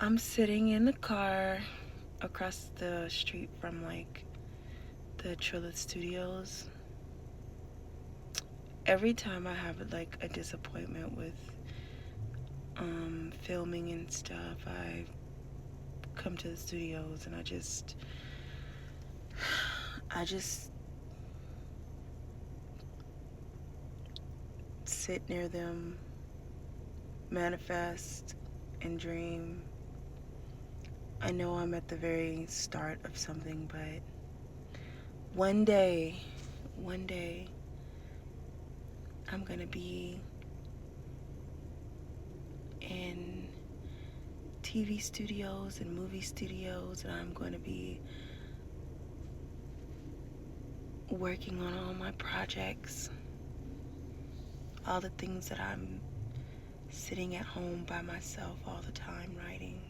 I'm sitting in the car across the street from like the Trilith Studios. Every time I have like a disappointment with filming and stuff, I come to the studios and I just sit near them, manifest and dream. I know I'm at the very start of something, but one day, one day, I'm gonna be in TV studios and movie studios, and I'm going to be working on all my projects, all the things that I'm sitting at home by myself all the time writing.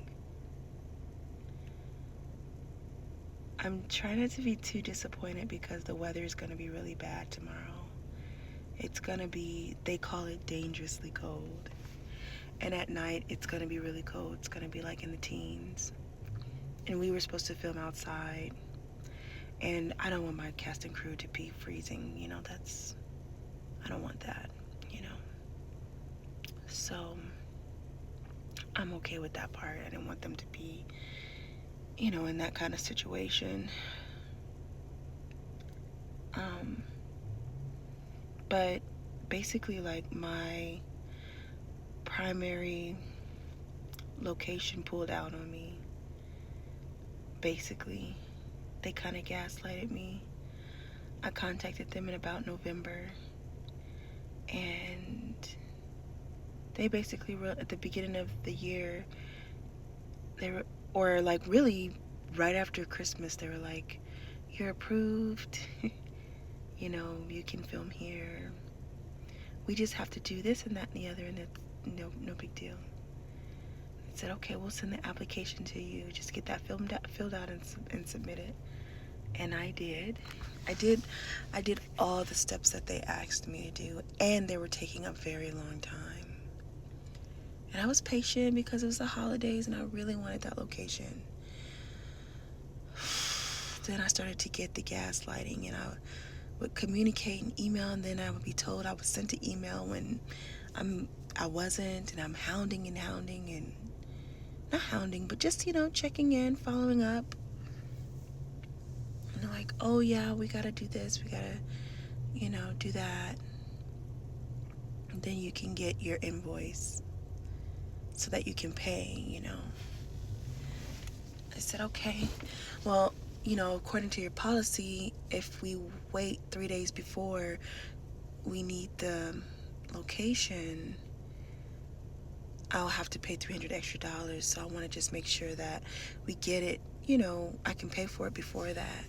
I'm trying not to be too disappointed because the weather is going to be really bad tomorrow. It's going to be, they call it dangerously cold. And at night, it's going to be really cold. It's going to be like in the teens. And we were supposed to film outside. And I don't want my cast and crew to be freezing. I don't want that. So I'm okay with that part. I didn't want them to be, in that kind of situation. But basically, like, my primary location pulled out on me. Basically, they kind of gaslighted me. I contacted them in about November, and they basically wrote at the beginning of the year, or like really right after Christmas, they were like, "You're approved. You can film here. We just have to do this and that and the other, and it's no big deal." I said, "Okay, we'll send the application to you. Just get that filled out and submit it." And I did. I did all the steps that they asked me to do, and they were taking a very long time. And I was patient because it was the holidays and I really wanted that location. Then I started to get the gaslighting, and I would communicate in email, and then I would be told I was sent an email when I wasn't, and I'm hounding and not hounding, but just checking in, following up. And they're like, "Oh yeah, we gotta do this, we gotta do that, and then you can get your invoice so that you can pay." I said, "Okay, well, according to your policy, if we wait 3 days before we need the location, I'll have to pay $300 extra. So I want to just make sure that we get it. I can pay for it before that."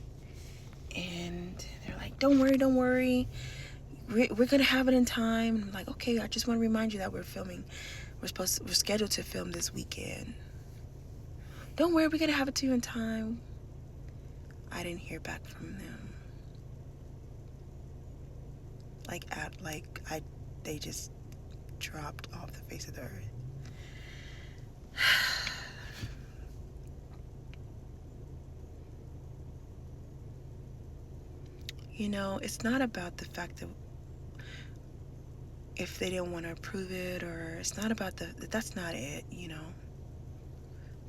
And they're like, "Don't worry, don't worry. We're gonna have it in time." And I'm like, "Okay, I just want to remind you that we're filming. We're scheduled to film this weekend. Don't worry, we're gonna have it to you in time." I didn't hear back from them. They just dropped off the face of the earth. It's not about the fact that if they didn't want to approve it, or it's not about that's not it.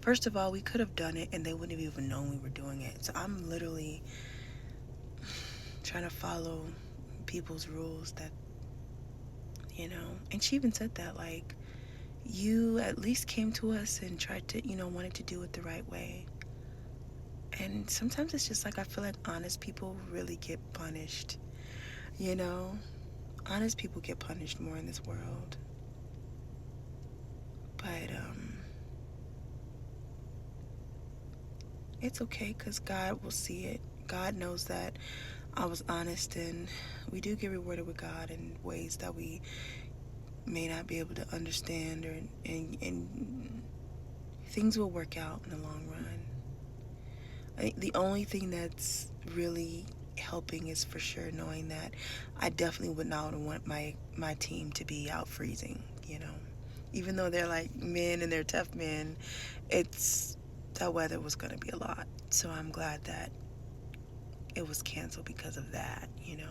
First of all, we could have done it and they wouldn't have even known we were doing it. So I'm literally trying to follow people's rules and she even said that, like, you at least came to us and tried to, wanted to do it the right way. And sometimes it's just like, I feel like honest people really get punished. Honest people get punished more in this world. But it's okay, because God will see it. God knows that I was honest, and we do get rewarded with God in ways that we may not be able to understand, and things will work out in the long run. I think the only thing that's really helping is for sure knowing that I definitely would not want my team to be out freezing. Even though they're like men and they're tough men, it's that weather was going to be a lot. So I'm glad that it was canceled because of that, you know.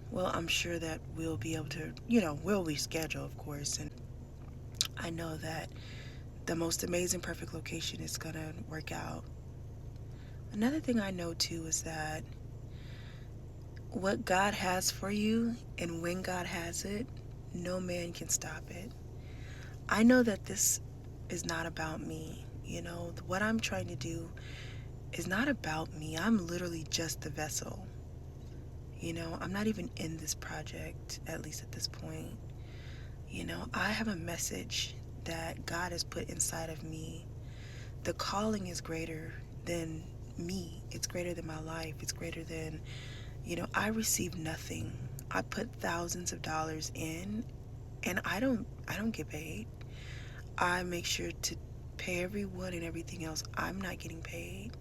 Well, I'm sure that we'll be able to, we'll reschedule, of course. And I know that the most amazing, perfect location is going to work out. Another thing I know too is that what God has for you and when God has it, no man can stop it. I know that this is not about me. What I'm trying to do is not about me. I'm literally just the vessel. I'm not even in this project, at least at this point. I have a message that God has put inside of me. The calling is greater than me. It's greater than my life. It's greater than, I receive nothing. I put thousands of dollars in and I don't get paid. I make sure to pay everyone and everything else. I'm not getting paid.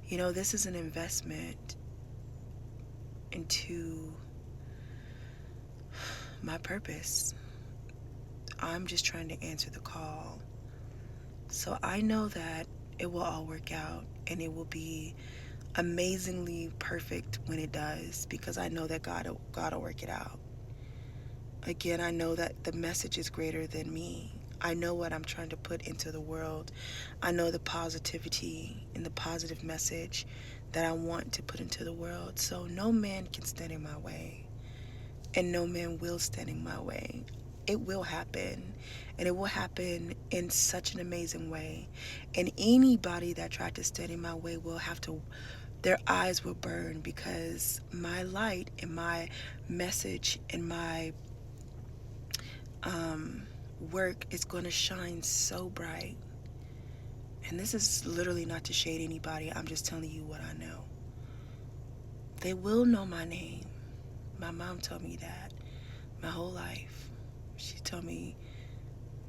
This is an investment into my purpose. I'm just trying to answer the call. So I know that it will all work out and it will be amazingly perfect when it does, because I know that God will work it out. Again, I know that the message is greater than me. I know what I'm trying to put into the world. I know the positivity and the positive message that I want to put into the world. So no man can stand in my way, and no man will stand in my way. It will happen, and it will happen in such an amazing way. And anybody that tried to stand in my way will have to, their eyes will burn, because my light and my message and my work is going to shine so bright. And this is literally not to shade anybody. I'm just telling you what I know. They will know my name. My mom told me that my whole life. She told me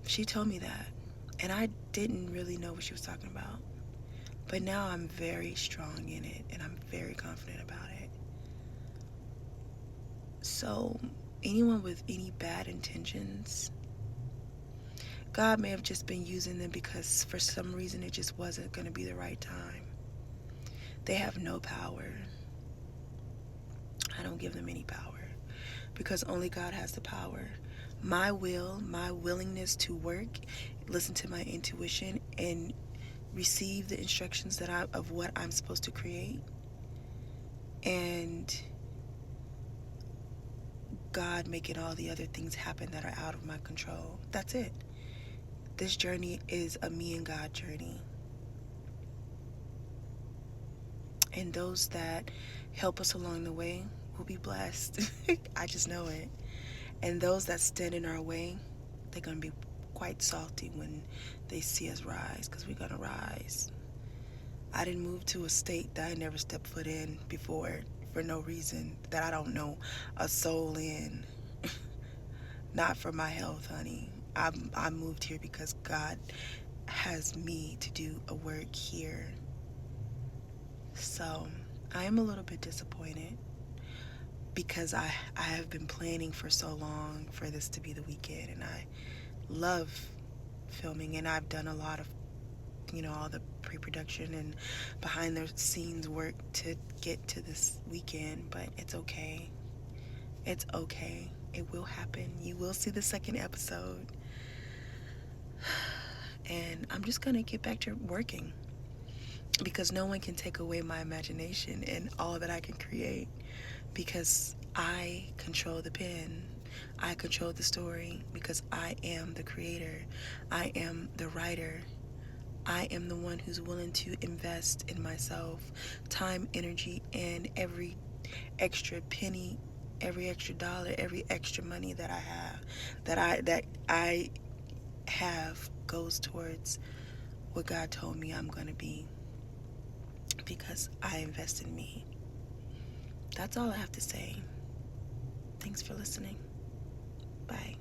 that. And I didn't really know what she was talking about. But now I'm very strong in it and I'm very confident about it. So, anyone with any bad intentions, God may have just been using them because for some reason it just wasn't going to be the right time. They have no power. I don't give them any power, because only God has the power. My will, my willingness to work, listen to my intuition, and receive the instructions of what I'm supposed to create, and God making all the other things happen that are out of my control. That's it. This journey is a me and God journey. And those that help us along the way will be blessed. I just know it. And those that stand in our way, they're going to be quite salty when they see us rise, because we're going to rise. I didn't move to a state that I never stepped foot in before for no reason, that I don't know a soul in. Not for my health, honey. I moved here because God has me to do a work here. So I am a little bit disappointed, because I have been planning for so long for this to be the weekend, and I love filming, and I've done a lot of, all the pre-production and behind the scenes work to get to this weekend, but it's okay. It's okay. It will happen. You will see the second episode. And I'm just going to get back to working, because no one can take away my imagination and all that I can create, because I control the pen. I control the story, because I am the creator. I am the writer. I am the one who's willing to invest in myself, time, energy, and every extra penny, every extra dollar, every extra money that I have, that I have goes towards what God told me I'm going to be, because I invest in me. That's all I have to say. Thanks for listening. Bye.